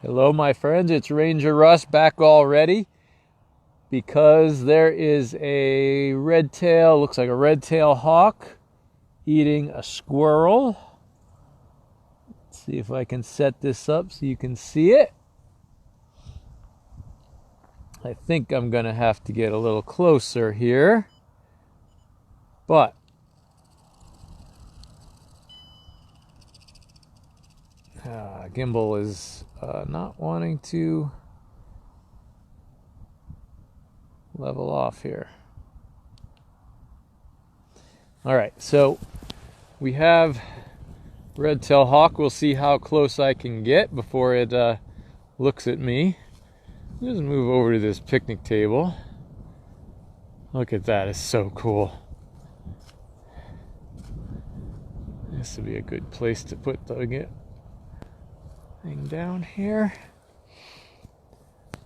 Hello, my friends. It's Ranger Russ back already because there is a red-tail, looks like a red-tail hawk eating a squirrel. Let's see if I can set this up so you can see it. I think I'm going to have to get a little closer here, but gimbal is not wanting to level off here. All right, so we have red-tailed hawk. We'll see how close I can get before it looks at me. Just move over to this picnic table. Look at that, it's so cool. This would be a good place to put the thing down here.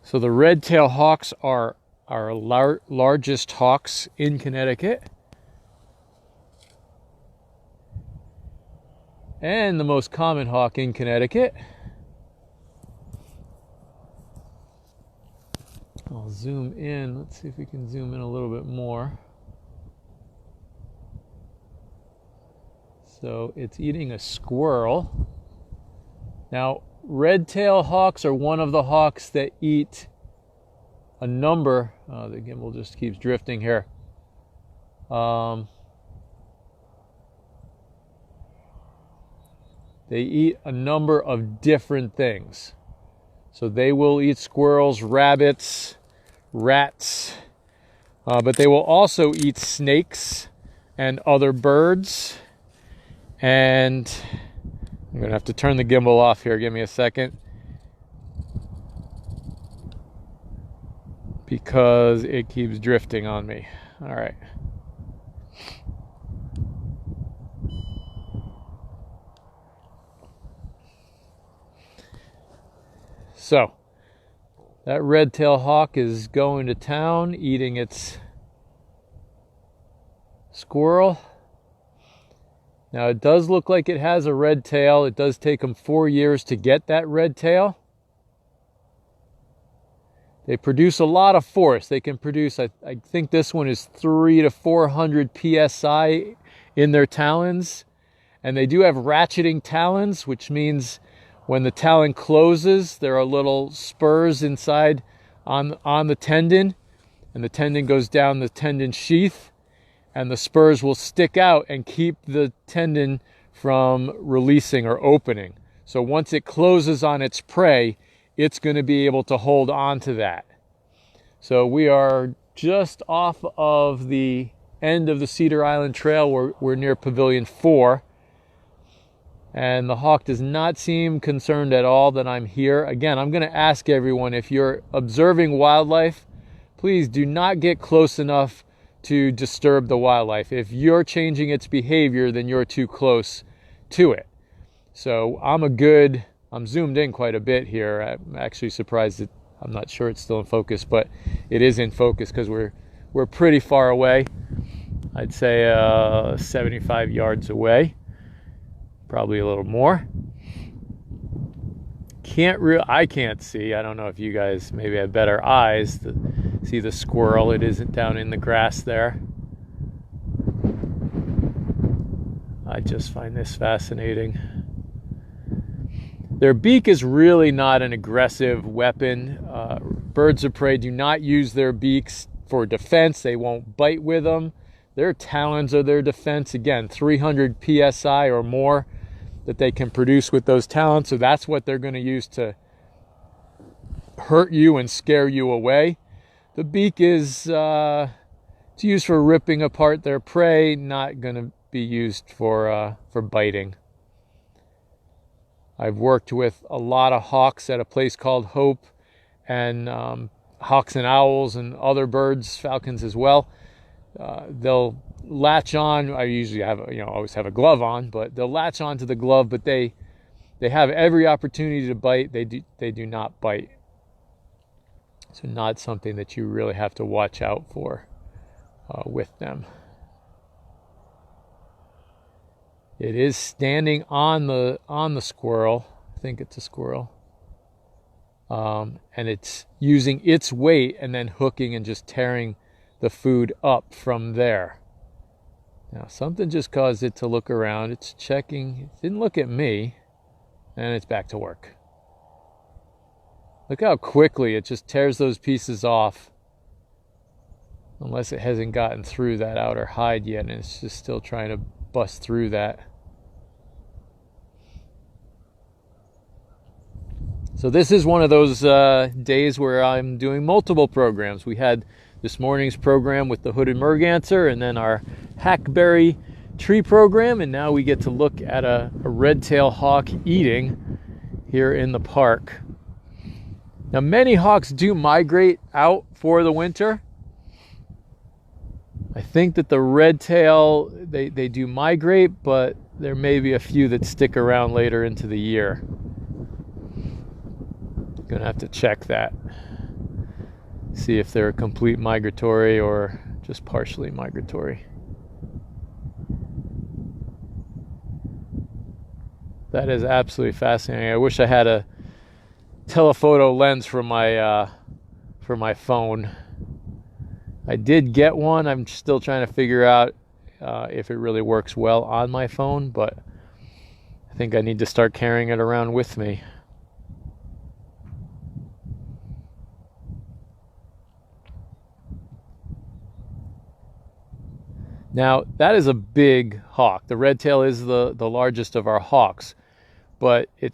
So the red-tailed hawks are our largest hawks in Connecticut. And the most common hawk in Connecticut. I'll zoom in. Let's see if we can zoom in a little bit more. So it's eating a squirrel. Now, red-tailed hawks are one of the hawks that eat a number. The gimbal just keeps drifting here. They eat a number of different things. So they will eat squirrels, rabbits, rats, but they will also eat snakes and other birds. And I'm going to have to turn the gimbal off here. Give me a second. Because it keeps drifting on me. All right. So, that red-tailed hawk is going to town, eating its squirrel. Now, it does look like it has a red tail. It does take them 4 years to get that red tail. They produce a lot of force. They can produce, I think this one is 300 to 400 psi in their talons. And they do have ratcheting talons, which means when the talon closes, there are little spurs inside on the tendon, and the tendon goes down the tendon sheath, and the spurs will stick out and keep the tendon from releasing or opening. So once it closes on its prey, it's going to be able to hold on to that. So we are just off of the end of the Cedar Island Trail. We're near Pavilion 4. And the hawk does not seem concerned at all that I'm here. Again, I'm going to ask everyone, if you're observing wildlife, please do not get close enough to disturb the wildlife. If you're changing its behavior, then you're too close to it. So I'm zoomed in quite a bit here. I'm actually surprised that I'm not sure it's still in focus, but it is in focus because we're pretty far away. I'd say 75 yards away. Probably a little more. I can't see. I don't know if you guys maybe have better eyes to see the squirrel. It isn't down in the grass there. I just find this fascinating. Their beak is really not an aggressive weapon. Birds of prey do not use their beaks for defense. They won't bite with them. Their talons are their defense. Again, 300 psi or more that they can produce with those talons. So that's what they're going to use to hurt you and scare you away. The beak is it's used for ripping apart their prey, not going to be used for biting. I've worked with a lot of hawks at a place called Hope, and hawks and owls and other birds, falcons as well. They'll latch on. I usually always have a glove on, but they'll latch on to the glove, but they have every opportunity to bite. They do not bite. So not something that you really have to watch out for with them. It is standing on the squirrel. I think it's a squirrel. and it's using its weight and then hooking and just tearing the food up from there. Now, something just caused it to look around. It's checking. It didn't look at me, and it's back to work. Look how quickly it just tears those pieces off, unless it hasn't gotten through that outer hide yet, and it's just still trying to bust through that. So this is one of those days where I'm doing multiple programs. We had this morning's program with the hooded merganser, and then our hackberry tree program, and now we get to look at a red-tailed hawk eating here in the park. Now, many hawks do migrate out for the winter. I think that the red-tail, they do migrate, but there may be a few that stick around later into the year. Gonna have to check that. See if they're complete migratory or just partially migratory. That is absolutely fascinating. I wish I had a telephoto lens for my phone. I did get one. I'm still trying to figure out if it really works well on my phone, but I think I need to start carrying it around with me. Now, that is a big hawk. The red tail is the largest of our hawks, but it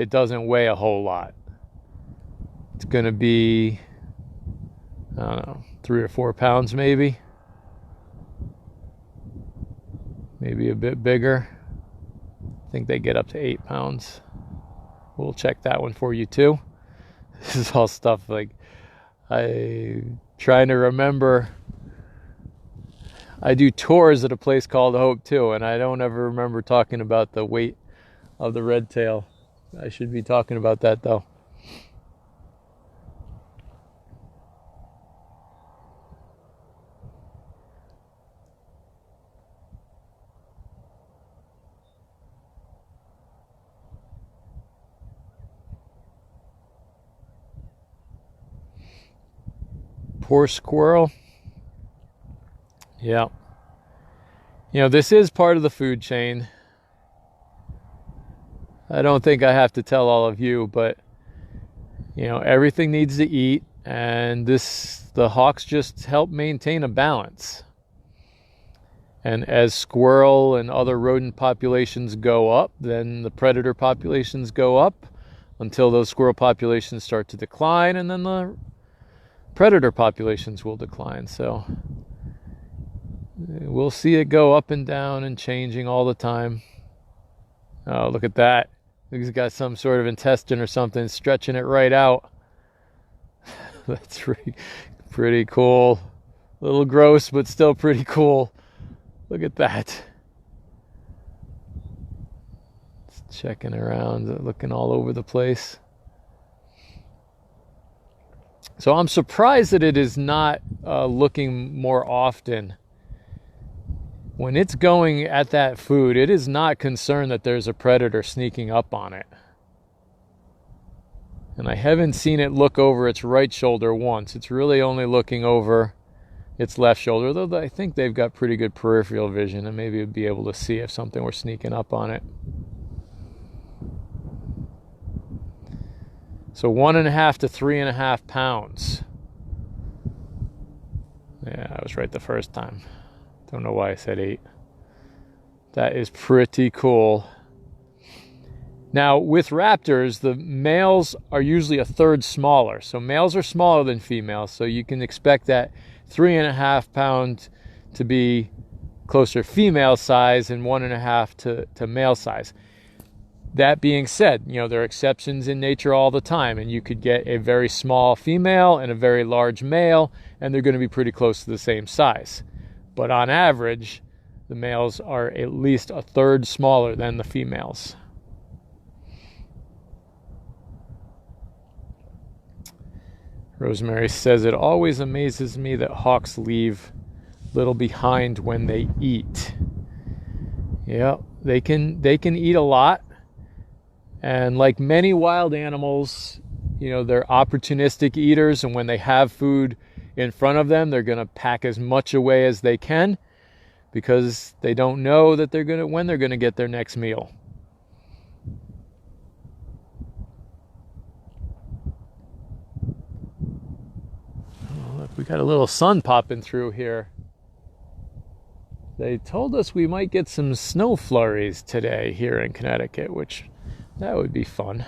doesn't weigh a whole lot. It's going to be, I don't know, 3 or 4 pounds maybe. Maybe a bit bigger. I think they get up to 8 pounds. We'll check that one for you too. This is all stuff like I'm trying to remember. I do tours at a place called Hope too, and I don't ever remember talking about the weight of the red tail. I should be talking about that though. Poor squirrel. Yeah. You know, this is part of the food chain. I don't think I have to tell all of you, but, you know, everything needs to eat, and the hawks just help maintain a balance. And as squirrel and other rodent populations go up, then the predator populations go up until those squirrel populations start to decline, and then the predator populations will decline. So we'll see it go up and down and changing all the time. Oh, look at that. He's got some sort of intestine or something, stretching it right out. That's pretty cool. A little gross, but still pretty cool. Look at that. It's checking around, looking all over the place. So I'm surprised that it is not looking more often. When it's going at that food, it is not concerned that there's a predator sneaking up on it. And I haven't seen it look over its right shoulder once. It's really only looking over its left shoulder, though I think they've got pretty good peripheral vision, and maybe it'd be able to see if something were sneaking up on it. So 1.5 to 3.5 pounds. Yeah, I was right the first time. Don't know why I said 8. That is pretty cool. Now, with raptors, the males are usually a third smaller. So males are smaller than females. So you can expect that 3.5 pound to be closer female size and 1.5 to male size. That being said, you know, there are exceptions in nature all the time, and you could get a very small female and a very large male, and they're going to be pretty close to the same size. But on average, the males are at least a third smaller than the females. Rosemary says, it always amazes me that hawks leave little behind when they eat. Yeah, they can eat a lot. And like many wild animals, you know, they're opportunistic eaters, and when they have food in front of them, they're going to pack as much away as they can because they don't know that when they're going to get their next meal. Oh, look, we got a little sun popping through here. They told us we might get some snow flurries today here in Connecticut, which that would be fun.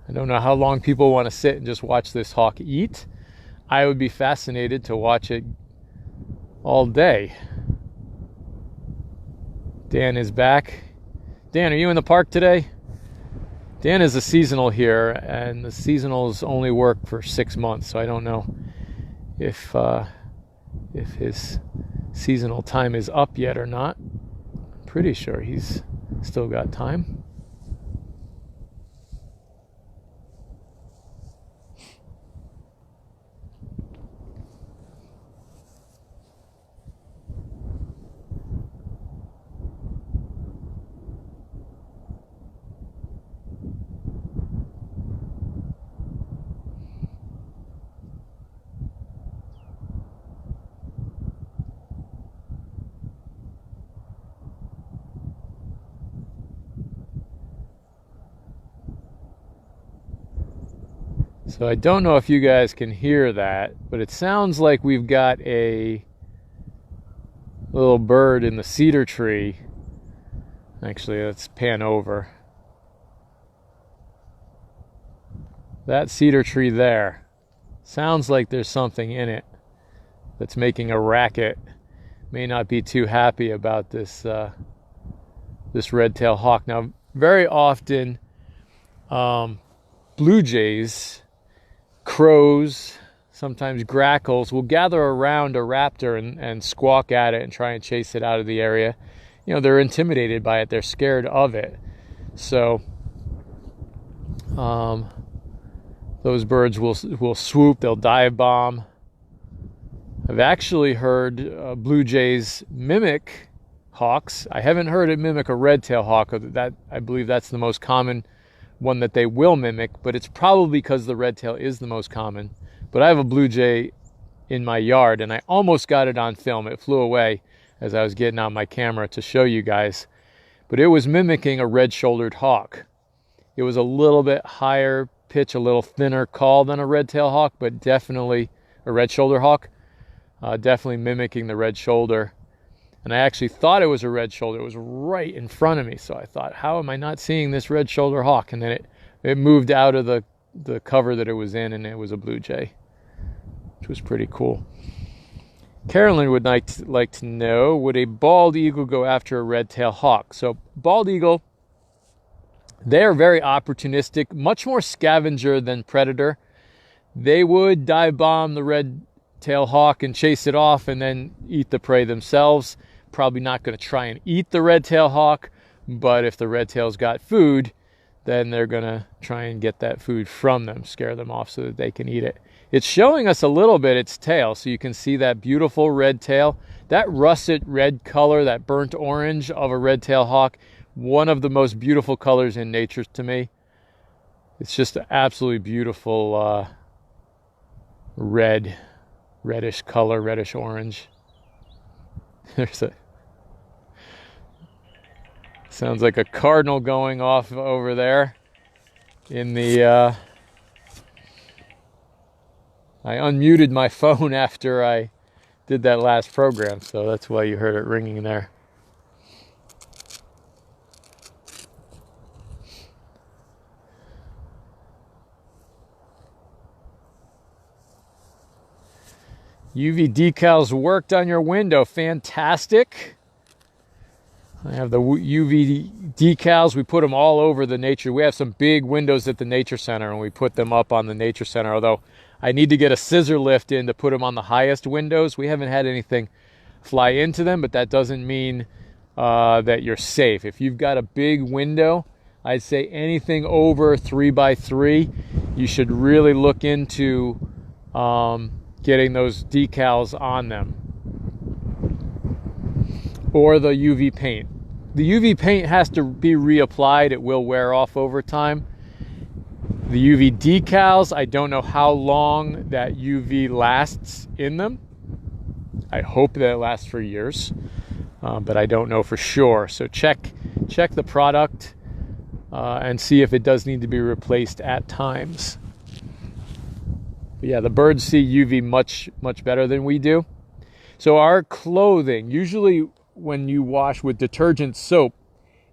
I don't know how long people want to sit and just watch this hawk eat. I would be fascinated to watch it all day. Dan is back. Dan, are you in the park today? Dan is a seasonal here, and the seasonals only work for 6 months, so I don't know if his seasonal time is up yet or not. I'm pretty sure he's still got time. So I don't know if you guys can hear that, but it sounds like we've got a little bird in the cedar tree. Actually, let's pan over. That cedar tree there. Sounds like there's something in it that's making a racket. May not be too happy about this this red-tailed hawk. Now, very often, blue jays, crows, sometimes grackles will gather around a raptor and squawk at it and try and chase it out of the area. You know, they're intimidated by it. They're scared of it. So those birds will swoop. They'll dive bomb. I've actually heard blue jays mimic hawks. I haven't heard it mimic a red-tailed hawk. That, I believe that's the most common one that they will mimic, but it's probably because the red tail is the most common. But I have a blue jay in my yard, and I almost got it on film. It flew away as I was getting out my camera to show you guys. But it was mimicking a red-shouldered hawk. It was a little bit higher pitch, a little thinner call than a red-tailed hawk, but definitely a red-shoulder hawk. Definitely mimicking the red shoulder. And I actually thought it was a red shoulder. It was right in front of me. So I thought, how am I not seeing this red shoulder hawk? And then it moved out of the cover that it was in, and it was a blue jay, which was pretty cool. Carolyn would like to know, would a bald eagle go after a red-tailed hawk? So bald eagle, they're very opportunistic, much more scavenger than predator. They would dive bomb the red-tailed hawk and chase it off and then eat the prey themselves. Probably not going to try and eat the red-tailed hawk, but if the red-tail's got food, then they're going to try and get that food from them, scare them off so that they can eat it. It's showing us a little bit its tail, so you can see that beautiful red tail. That russet red color, that burnt orange of a red-tailed hawk, one of the most beautiful colors in nature to me. It's just an absolutely beautiful reddish color, reddish orange. Sounds like a cardinal going off over there in the I unmuted my phone after I did that last program, so that's why you heard it ringing there. UV decals worked on your window. Fantastic. I have the UV decals. We put them all over the nature. We have some big windows at the nature center, and we put them up on the nature center, although I need to get a scissor lift in to put them on the highest windows. We haven't had anything fly into them, but that doesn't mean that you're safe. If you've got a big window, I'd say anything over 3x3, you should really look into getting those decals on them, or the UV paint. the UV paint has to be reapplied. It will wear off over time. The UV decals, I don't know how long that UV lasts in them. I hope that it lasts for years, but I don't know for sure. So check the product and see if it does need to be replaced at times. But yeah, the birds see UV much better than we do. So our clothing, usually when you wash with detergent soap,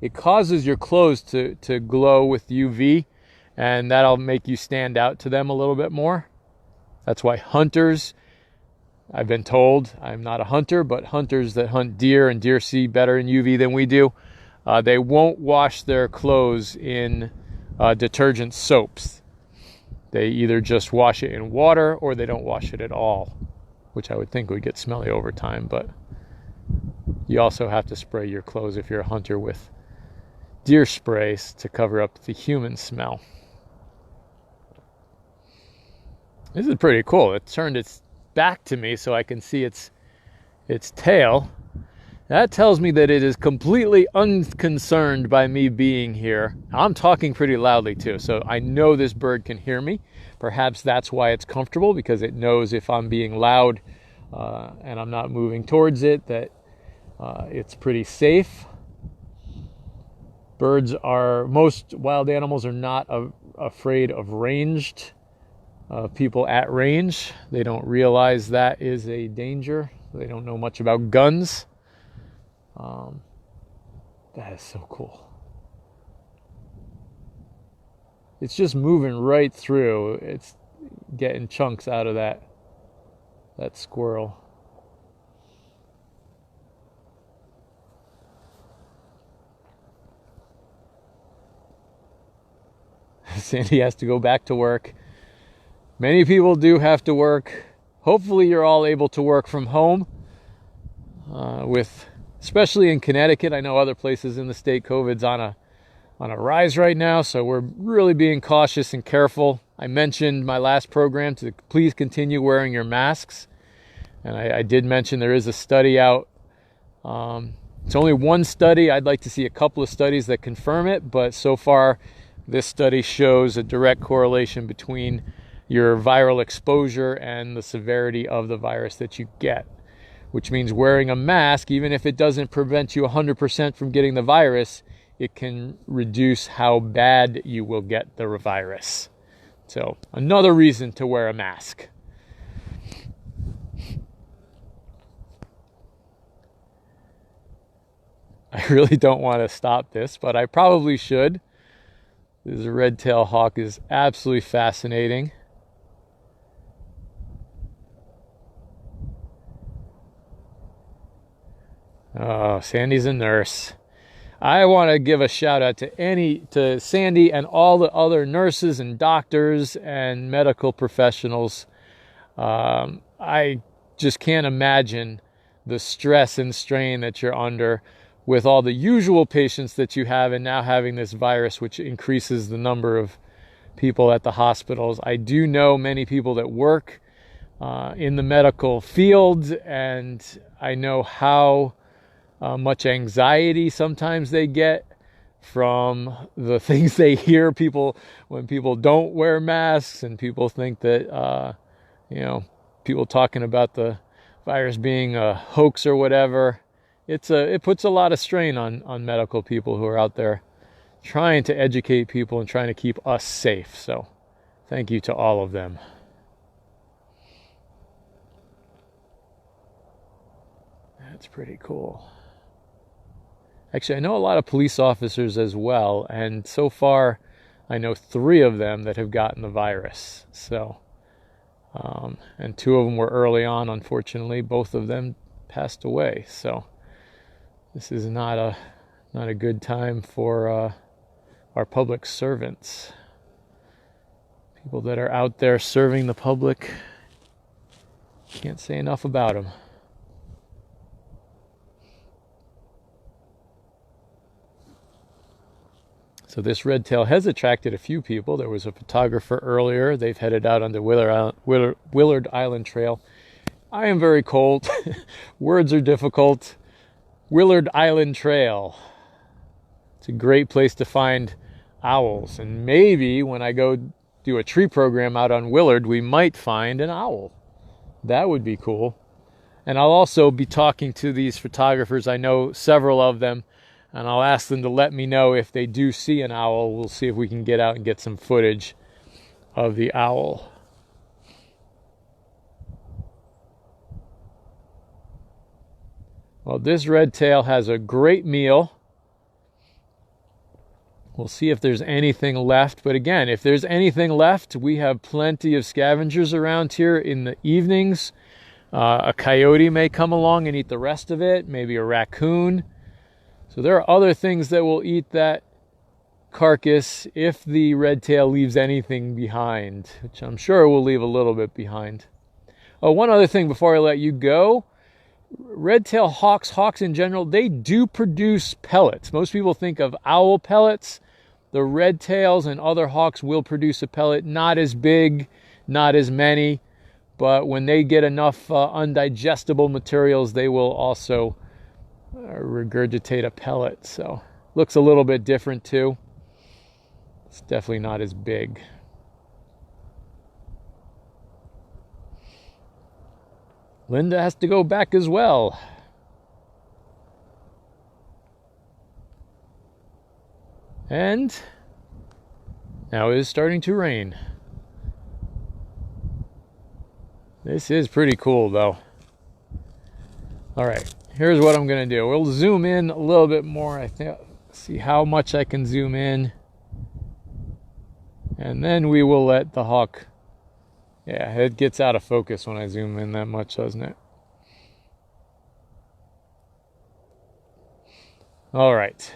it causes your clothes to glow with UV, and that'll make you stand out to them a little bit more. That's why hunters, I've been told, I'm not a hunter, but hunters that hunt deer, and deer see better in UV than we do, they won't wash their clothes in detergent soaps. They either just wash it in water or they don't wash it at all, which I would think would get smelly over time. But you also have to spray your clothes if you're a hunter with deer sprays to cover up the human smell. This is pretty cool. It turned its back to me so I can see its tail. That tells me that it is completely unconcerned by me being here. I'm talking pretty loudly too, so I know this bird can hear me. Perhaps that's why it's comfortable, because it knows if I'm being loud and I'm not moving towards it, that it's pretty safe. Most wild animals are not afraid of ranged people at range. They don't realize that is a danger. They don't know much about guns. That is so cool. It's just moving right through. It's getting chunks out of that squirrel. Sandy has to go back to work. Many people do have to work. Hopefully you're all able to work from home. Especially in Connecticut, I know other places in the state, COVID's on a rise right now, so we're really being cautious and careful. I mentioned my last program to please continue wearing your masks, and I did mention there is a study out. It's only one study. I'd like to see a couple of studies that confirm it, but so far this study shows a direct correlation between your viral exposure and the severity of the virus that you get, which means wearing a mask, even if it doesn't prevent you 100% from getting the virus, it can reduce how bad you will get the virus. So another reason to wear a mask. I really don't want to stop this, but I probably should. This red-tailed hawk is absolutely fascinating. Oh, Sandy's a nurse. I want to give a shout out to Sandy and all the other nurses and doctors and medical professionals. I just can't imagine the stress and strain that you're under with all the usual patients that you have, and now having this virus, which increases the number of people at the hospitals. I do know many people that work in the medical field, and I know how much anxiety sometimes they get from the things they hear when people don't wear masks, and people think that people talking about the virus being a hoax or whatever. It puts a lot of strain on medical people who are out there trying to educate people and trying to keep us safe. So thank you to all of them. That's pretty cool. Actually, I know a lot of police officers as well, and so far I know 3 of them that have gotten the virus. So, and 2 of them were early on. Unfortunately, both of them passed away. So this is not a good time for our public servants. People that are out there serving the public. Can't say enough about them. So this red tail has attracted a few people. There was a photographer earlier. They've headed out on the Willard Island Trail. I am very cold. Words are difficult. Willard Island Trail. It's a great place to find owls. And maybe when I go do a tree program out on Willard, we might find an owl. That would be cool. And I'll also be talking to these photographers. I know several of them, and I'll ask them to let me know if they do see an owl. We'll see if we can get out and get some footage of the owl. Well, this red tail has a great meal. We'll see if there's anything left. But again, if there's anything left, we have plenty of scavengers around here in the evenings. A coyote may come along and eat the rest of it, maybe a raccoon. So there are other things that will eat that carcass if the red tail leaves anything behind, which I'm sure will leave a little bit behind. Oh, one other thing before I let you go. Red-tailed hawks in general, they do produce pellets. Most people think of owl pellets. The red tails and other hawks will produce a pellet, not as big, not as many, but when they get enough undigestible materials, they will also regurgitate a pellet. So looks a little bit different too. It's definitely not as big. Linda has to go back as well. And now it is starting to rain. This is pretty cool though. All right, here's what I'm gonna do. We'll zoom in a little bit more. I think, see how much I can zoom in. And then we will let the hawk, yeah, it gets out of focus when I zoom in that much, doesn't it? All right.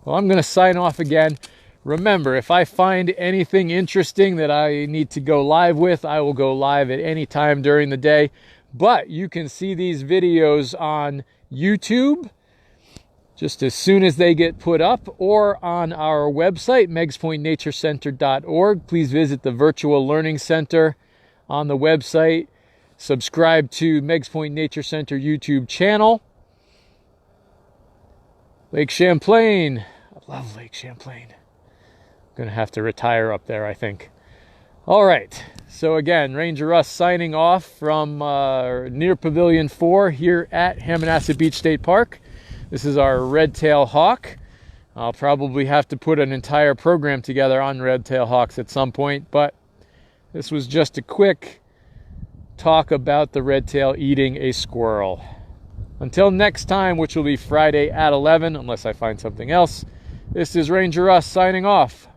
Well, I'm going to sign off again. Remember, if I find anything interesting that I need to go live with, I will go live at any time during the day. But you can see these videos on YouTube just as soon as they get put up, or on our website, meigspointnaturecenter.org. Please visit the Virtual Learning Center on the website. Subscribe to Meigs Point Nature Center YouTube channel. Lake Champlain. I love Lake Champlain. I'm going to have to retire up there, I think. All right. So again, Ranger Russ signing off from near Pavilion 4 here at Hammonasset Beach State Park. This is our red-tailed hawk. I'll probably have to put an entire program together on red-tailed hawks at some point, but this was just a quick talk about the red tail eating a squirrel. Until next time, which will be Friday at 11, unless I find something else, this is Ranger Russ signing off.